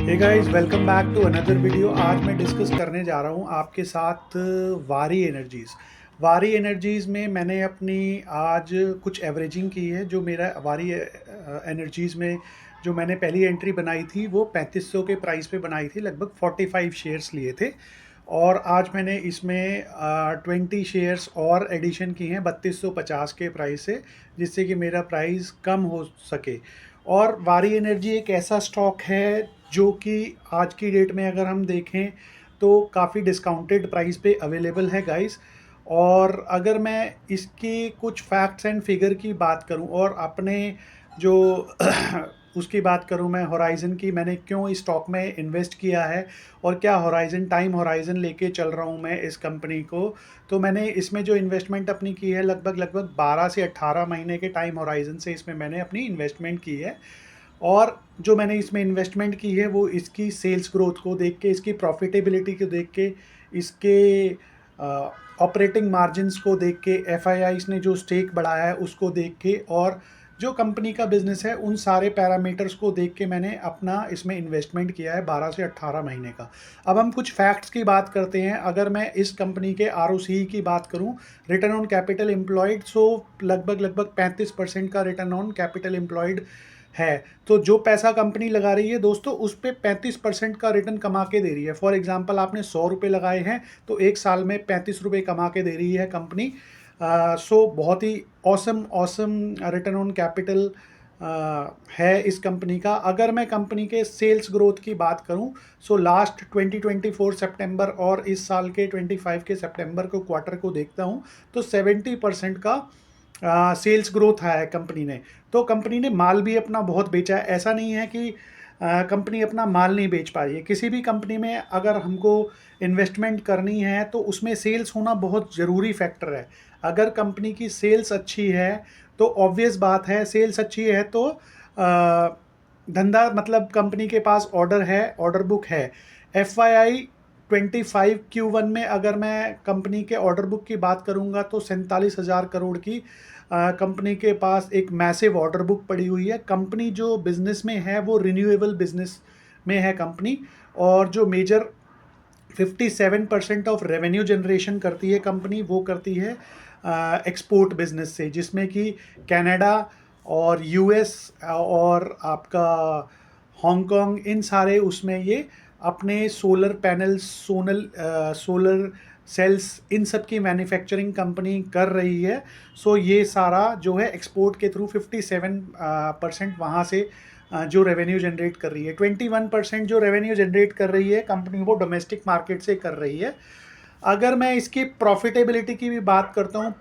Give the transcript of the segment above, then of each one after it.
Hey guys, welcome back to another video. आज मैं discuss करने जा रहा हूँ आपके साथ वारी एनर्जीज़। वारी एनर्जीज़ में मैंने अपनी आज कुछ एवरेजिंग की है। जो मेरा वारी एनर्जीज़ में जो मैंने पहली एंट्री बनाई थी वो 3500 के प्राइस पे बनाई थी, लगभग 45 शेयर्स लिए थे। और आज मैंने इसमें 20 शेयर्स और एडिशन की हैं 3250 के प्राइस से, जिससे कि मेरा प्राइस कम हो सके। और वारी एनर्जी एक ऐसा स्टॉक है जो कि आज की डेट में अगर हम देखें तो काफ़ी डिस्काउंटेड प्राइस पे अवेलेबल है गाइस। और अगर मैं इसकी कुछ फैक्ट्स एंड फिगर की बात करूं और अपने जो उसकी बात करूं, मैं होराइज़न की, मैंने क्यों इस स्टॉक में इन्वेस्ट किया है और क्या होराइज़न टाइम होराइज़न लेके चल रहा हूं मैं इस कंपनी को। तो मैंने इसमें जो इन्वेस्टमेंट अपनी की है, लगभग लगभग 12 से 18 महीने के टाइम होराइज़न से इसमें मैंने अपनी इन्वेस्टमेंट की है। और जो मैंने इसमें इन्वेस्टमेंट की है वो इसकी सेल्स ग्रोथ को देख के, इसकी प्रॉफिटेबिलिटी को देख के, इसके ऑपरेटिंग मार्जिन्स को देख के, एफआईआईस ने जो स्टेक बढ़ाया है उसको देख के, और जो कंपनी का बिजनेस है उन सारे पैरामीटर्स को देख के मैंने अपना इसमें इन्वेस्टमेंट किया है 12 से 18 महीने का। अब हम कुछ फैक्ट्स की बात करते हैं। अगर मैं इस कंपनी के आरओसी की बात करूं, रिटर्न ऑन कैपिटल एम्प्लॉयड, सो लगभग लगभग 35% का रिटर्न ऑन कैपिटल एम्प्लॉयड है। तो जो पैसा कंपनी लगा रही है दोस्तों, उस पे 35% का रिटर्न कमा के दे रही है। फॉर एग्जांपल, आपने 100 रुपये लगाए हैं तो एक साल में 35 रुपये कमा के दे रही है कंपनी। सो बहुत ही awesome awesome return on capital है इस कंपनी का। अगर मैं कंपनी के सेल्स ग्रोथ की बात करूं, सो लास्ट 2024 सितंबर और इस साल के 25 के सितंबर को क्वार्टर को देखता हूं तो 70% का सेल्स ग्रोथ आया है कंपनी ने। तो कंपनी ने माल भी अपना बहुत बेचा है। ऐसा नहीं है कि कंपनी अपना माल नहीं बेच पा रही है। किसी भी कंपनी में अगर हमको इन्वेस्टमेंट करनी है तो उसमें सेल्स होना बहुत ज़रूरी फैक्टर है। अगर कंपनी की सेल्स अच्छी है तो ऑब्वियस बात है, सेल्स अच्छी है तो धंधा, मतलब कंपनी के पास ऑर्डर है, ऑर्डर बुक है। एफ वाई आई 25 Q1 में अगर मैं कंपनी के ऑर्डर बुक की बात करूंगा तो 47,000 करोड़ की कंपनी के पास एक मैसिव ऑर्डर बुक पड़ी हुई है। कंपनी जो बिजनेस में है वो रिन्यूएबल बिजनेस में है कंपनी। और जो मेजर 57% ऑफ रेवेन्यू जनरेशन करती है कंपनी, वो करती है एक्सपोर्ट बिजनेस से, जिसमें कि कनाडा और यूएस और आपका हांगकांग, इन सारे उसमें ये अपने सोलर पैनल्स, सोलर सेल्स, इन सब की मैन्युफैक्चरिंग कंपनी कर रही है। सो ये सारा जो है एक्सपोर्ट के थ्रू 57% वहाँ से जो रेवेन्यू जनरेट कर रही है। 21% जो रेवेन्यू जनरेट कर रही है कंपनी वो डोमेस्टिक मार्केट से कर रही है। अगर मैं इसकी प्रॉफिटेबिलिटी की भी बात करता हूँ,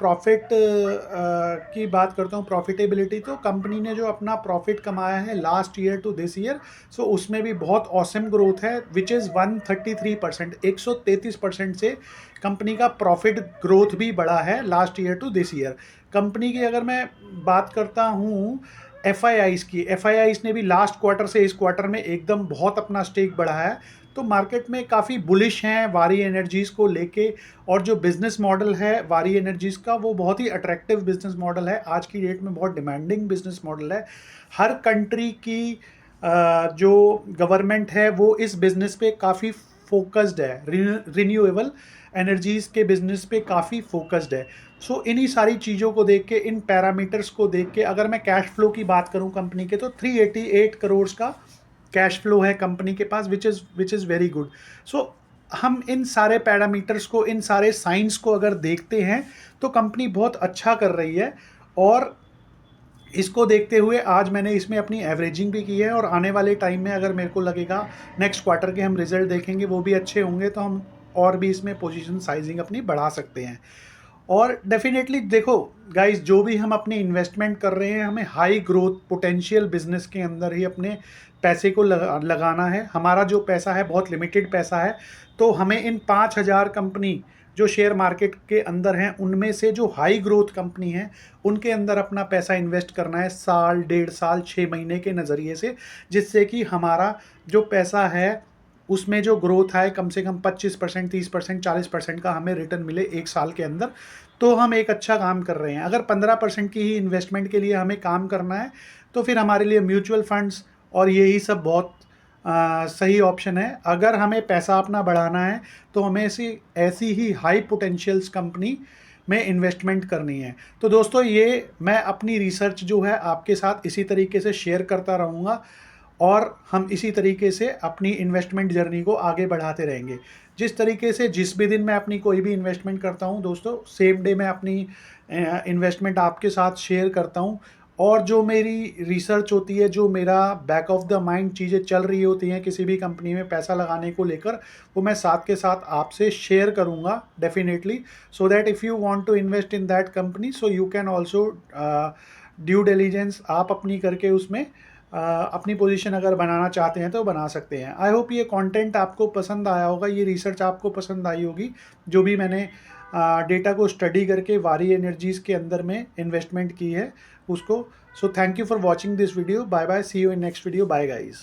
की बात करता हूँ प्रॉफिटेबिलिटी, तो कंपनी ने जो अपना प्रॉफिट कमाया है last year to this year, so उसमें भी बहुत ऑसम ग्रोथ है, विच इज़ 133%, 133% से कंपनी का प्रॉफिट ग्रोथ भी बढ़ा है last year to this year. Company की अगर मैं बात करता हूँ एफ आई आईज ने भी लास्ट क्वार्टर से इस क्वार्टर में एकदम बहुत अपना स्टेक बढ़ाया है। तो मार्केट में काफ़ी बुलिश हैं वारी एनर्जीज़ को लेके। और जो बिज़नेस मॉडल है वारी एनर्जीज़ का वो बहुत ही अट्रैक्टिव बिज़नेस मॉडल है, आज की डेट में बहुत डिमांडिंग बिज़नेस मॉडल है। हर कंट्री की जो गवर्नमेंट है वो इस बिज़नेस पे काफ़ी फोकस्ड है, रिन्यूएबल एनर्जीज़ के बिज़नेस पे काफ़ी फोकस्ड है। सो इन्हीं सारी चीज़ों को देख के, इन पैरामीटर्स को देख के, अगर मैं कैश फ्लो की बात करूं कंपनी के, तो 388 करोड़ का कैश फ्लो है कंपनी के पास, विच इज़ वेरी गुड। सो हम इन सारे पैरामीटर्स को, इन सारे साइंस को अगर देखते हैं तो कंपनी बहुत अच्छा कर रही है। और इसको देखते हुए आज मैंने इसमें अपनी एवरेजिंग भी की है। और आने वाले टाइम में अगर मेरे को लगेगा नेक्स्ट क्वार्टर के हम रिजल्ट देखेंगे वो भी अच्छे होंगे तो हम और भी इसमें पोजीशन साइजिंग अपनी बढ़ा सकते हैं। और डेफिनेटली देखो गाइस, जो भी हम अपनी इन्वेस्टमेंट कर रहे हैं, हमें हाई ग्रोथ पोटेंशियल बिजनेस के अंदर ही अपने पैसे को लगाना है। हमारा जो पैसा है बहुत लिमिटेड पैसा है, तो हमें इन 5,000 कंपनी जो शेयर मार्केट के अंदर हैं उनमें से जो हाई ग्रोथ कंपनी है उनके अंदर अपना पैसा इन्वेस्ट करना है, साल, 1.5 साल, 6 महीने के नज़रिए से, जिससे कि हमारा जो पैसा है उसमें जो ग्रोथ आए, कम से कम 25%, 30%, 40% का हमें रिटर्न मिले एक साल के अंदर, तो हम एक अच्छा काम कर रहे हैं। अगर 15% की ही इन्वेस्टमेंट के लिए हमें काम करना है तो फिर हमारे लिए म्यूचुअल फंड्स और यही सब बहुत सही ऑप्शन है। अगर हमें पैसा अपना बढ़ाना है तो हमें ऐसी ऐसी ही हाई पोटेंशियल्स कंपनी में इन्वेस्टमेंट करनी है। तो दोस्तों, ये मैं अपनी रिसर्च जो है आपके साथ इसी तरीके से शेयर करता रहूँगा और हम इसी तरीके से अपनी इन्वेस्टमेंट जर्नी को आगे बढ़ाते रहेंगे। जिस तरीके से जिस भी दिन मैं अपनी कोई भी इन्वेस्टमेंट करता हूँ दोस्तों, सेम डे मैं अपनी इन्वेस्टमेंट आपके साथ शेयर करता हूँ। और जो मेरी रिसर्च होती है, जो मेरा बैक ऑफ द माइंड चीज़ें चल रही होती हैं किसी भी कंपनी में पैसा लगाने को लेकर, वो मैं साथ के साथ आपसे शेयर करूँगा definitely, so that if you want to invest in that company so you can also due diligence आप अपनी करके उसमें अपनी पोजीशन अगर बनाना चाहते हैं तो बना सकते हैं। आई होप ये कंटेंट आपको पसंद आया होगा, ये रिसर्च आपको पसंद आई होगी, जो भी मैंने डेटा को स्टडी करके वारी एनर्जीज़ के अंदर में इन्वेस्टमेंट की है उसको। So thank you for watching this video. Bye bye, see you in next video. Bye guys.